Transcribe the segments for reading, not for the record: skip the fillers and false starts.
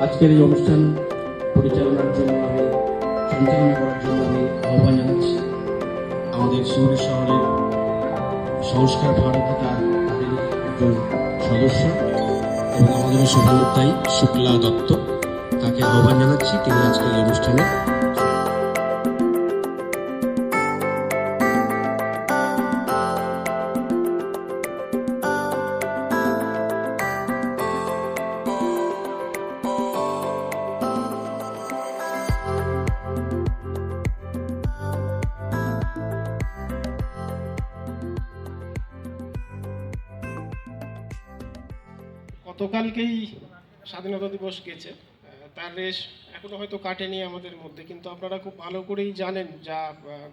আজকের এই অনুষ্ঠান পরিচালনার জন্য সঞ্চালনা করার জন্য আমি আহ্বান জানাচ্ছি আমাদের সিউড়ি শহরের সংস্কার ভারতী তাদের একজন সদস্য এবং আমাদের শুভানুধ্যায়ী শুক্লা দত্ত, তাকে আহ্বান জানাচ্ছি তিনি আজকের এই অনুষ্ঠানে গতকালকেই স্বাধীনতা দিবস গেছে, তার রেশ এখনো হয়তো কাটেনি আমাদের মধ্যে, কিন্তু আপনারা খুব ভালো করেই জানেন যা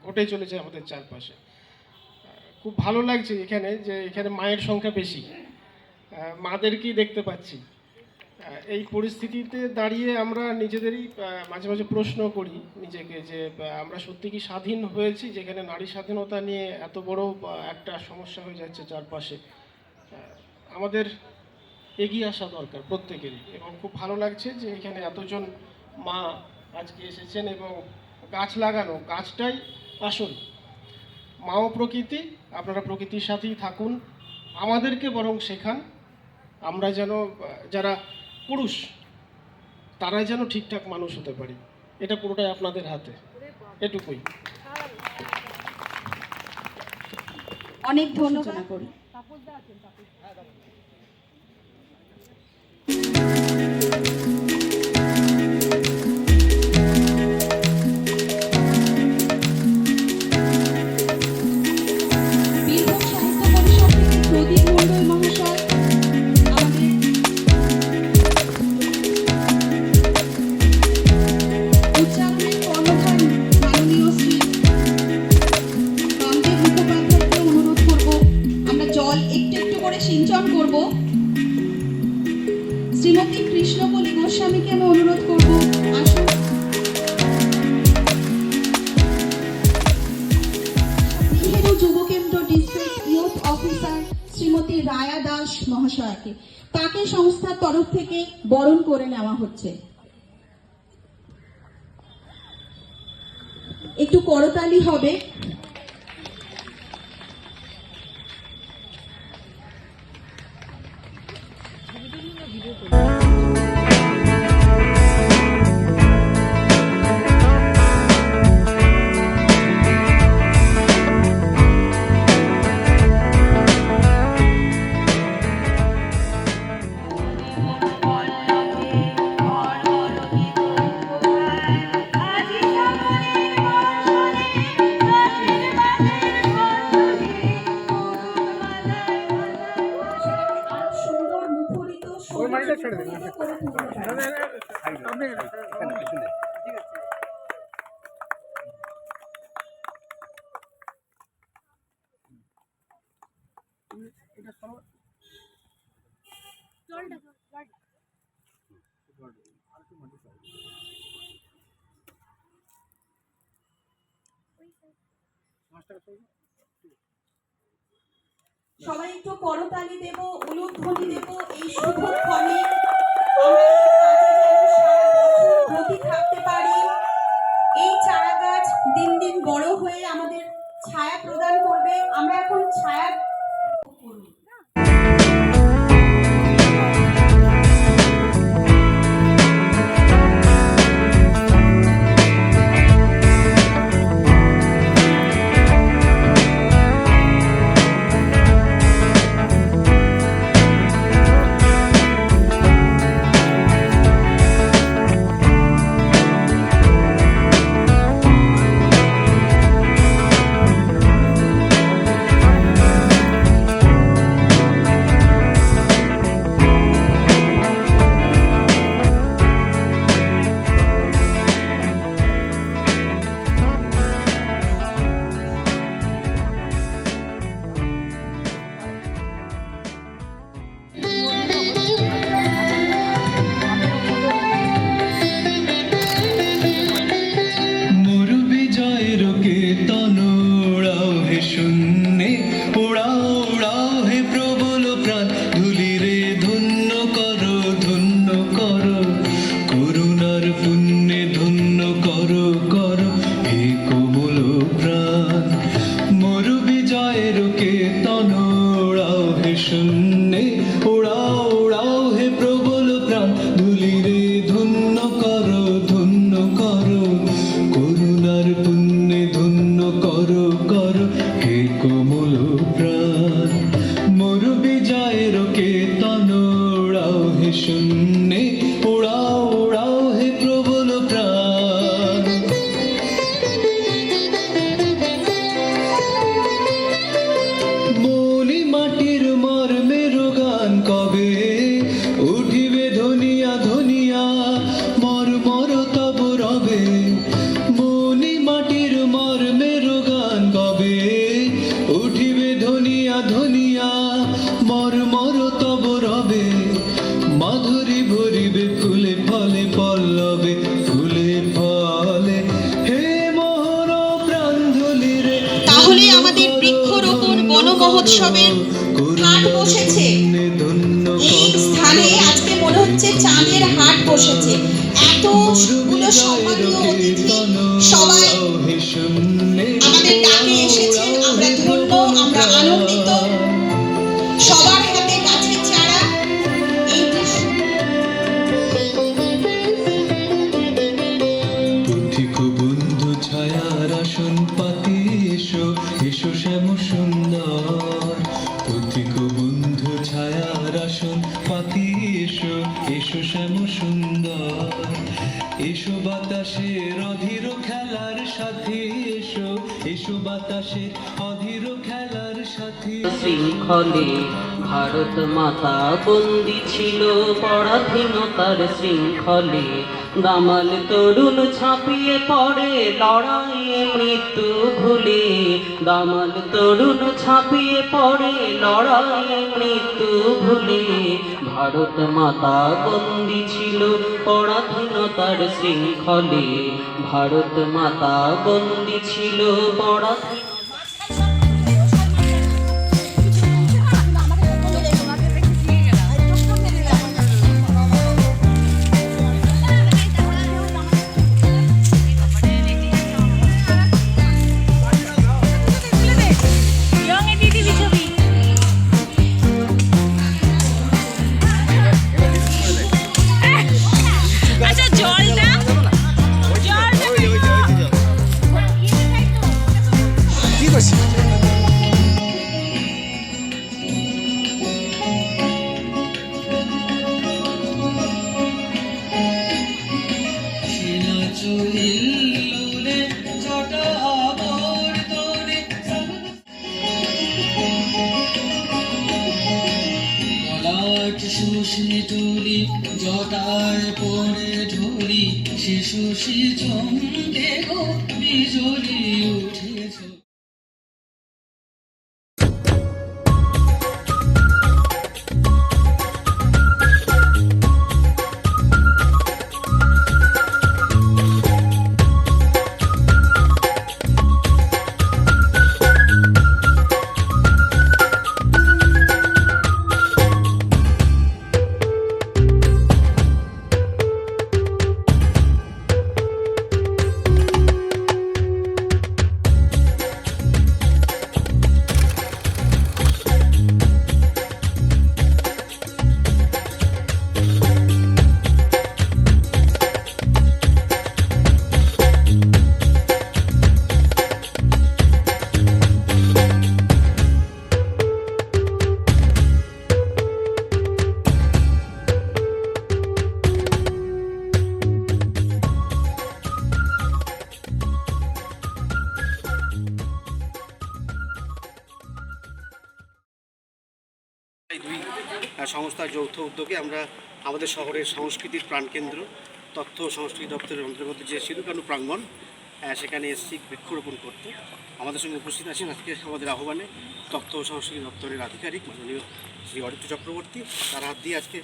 ঘটে চলেছে আমাদের চারপাশে। খুব ভালো লাগছে এখানে মায়ের সংখ্যা বেশি, মাদেরকেই দেখতে পাচ্ছি। এই পরিস্থিতিতে দাঁড়িয়ে আমরা নিজেদেরই মাঝে মাঝে প্রশ্ন করি নিজেকে যে আমরা সত্যি কি স্বাধীন হয়েছি, যেখানে নারী স্বাধীনতা নিয়ে এত বড় একটা সমস্যা হয়ে যাচ্ছে চারপাশে। আমাদের এগিয়ে আসা দরকার প্রত্যেকেরই, এবং খুব ভালো লাগছে যে এখানে এতজন মা আজকে এসেছেন এবং গাছ লাগানো, গাছটাই আসল। মাও প্রকৃতি, আপনারা প্রকৃতির সাথেই থাকুন, আমাদেরকে বরং শেখান আমরা যেন যারা পুরুষ তারা যেন ঠিকঠাক মানুষ হতে পারি। এটা পুরোটাই আপনাদের হাতে, এটুকুই। অনেক ধন্যবাদ করি। সিঞ্চন করব। শ্রীমতী কৃষ্ণকলি গোস্বামীকে আমি অনুরোধ করব, আসুন। Nehru Yuva Kendra district youth officer Shrimati Raya Das মহাশয়কে, তাকে সংস্থার তরফ থেকে বরণ করে নেওয়া হচ্ছে। একটু করতালি হবে। সবাই একটু করতালি দেব, উলুধ্বনি দেব। এই শুভ ক্ষণে আমরা থাকতে পারি, এই চারা গাছ দিন দিন বড় হয়ে আমাদের ছায়া প্রদান করবে। আমরা এখন ছায়া উঠিবে ধনিয়া ধনিয়া মর মর তব রবে মাধুরী ভরিবে ফুলে ফলে পল্লবে ফুলে ফলে হে মোহন প্রাণ ধুলি রে। তাহলে আমাদের বৃক্ষরোপণ বন মহোৎসবের হাট বসেছে। এই স্থানে আজকে মনে হচ্ছে চাঁদের হাট বসেছে। এতগুলো সম্মানীয় অতিথি সবাই আমাদের ডাকে এসেছেন, আমরা ধন্য, আমরা আনন্দিত। সবার হাতে গাছের চারা। এই পথিক বন্ধু ছায়ার আসন পাতি এসো এসো শ্যাম সুন্দর। পথিক বন্ধু ছায়ার আসন পাতি এসো এসো শ্যাম সুন্দর। এসো বাতাসের অধীর খেলার সাথে এসো এসো বাতাসের অধীর খেলার সাথে। শৃঙ্খলে ভারত মাতা বন্দী ছিল পরাধীনতার শৃঙ্খলে। দামাল তরুণ ছাপিয়ে পড়ে লড়াইয়ে মৃত্যু ভুলে। দামাল তরুণ ছাপিয়ে পড়ে লড়াইয়ে মৃত্যু ভুলে। ভারত মাতা বন্দী ছিল পরাধীনতার শৃঙ্খলে। ভারত মাতা বন্দী ছিল পরাধীন। শুষ্নি টুলি জটায় পড়ে ঢুলি শিশু চমকে গো বিজলি উঠেছ। দুই সংস্থার যৌথ উদ্যোগে আমরা আমাদের শহরের সংস্কৃতির প্রাণকেন্দ্র তথ্য ও সংস্কৃতি দপ্তরের অন্তর্গত যে সিধুকানু প্রাঙ্গণ সেখানে এসেছি বৃক্ষরোপণ করতে। আমাদের সঙ্গে উপস্থিত আছেন আজকে আমাদের আহ্বানে তথ্য ও সংস্কৃতি দপ্তরের আধিকারিক মাননীয় শ্রী অরিত্র চক্রবর্তী। তার হাত দিয়ে আজকে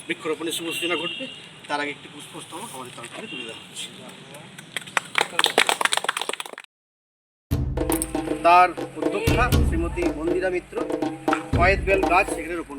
বৃক্ষরোপণের শুভ সূচনা ঘটবে। তার আগে একটি পুষ্পস্তবক আমাদের তরফ থেকে তুলে দেওয়া হচ্ছে। তার উদ্যোক্তা শ্রীমতী মন্দিরা মিত্র কয়েদ বেল গাছ সেখানে রোপণ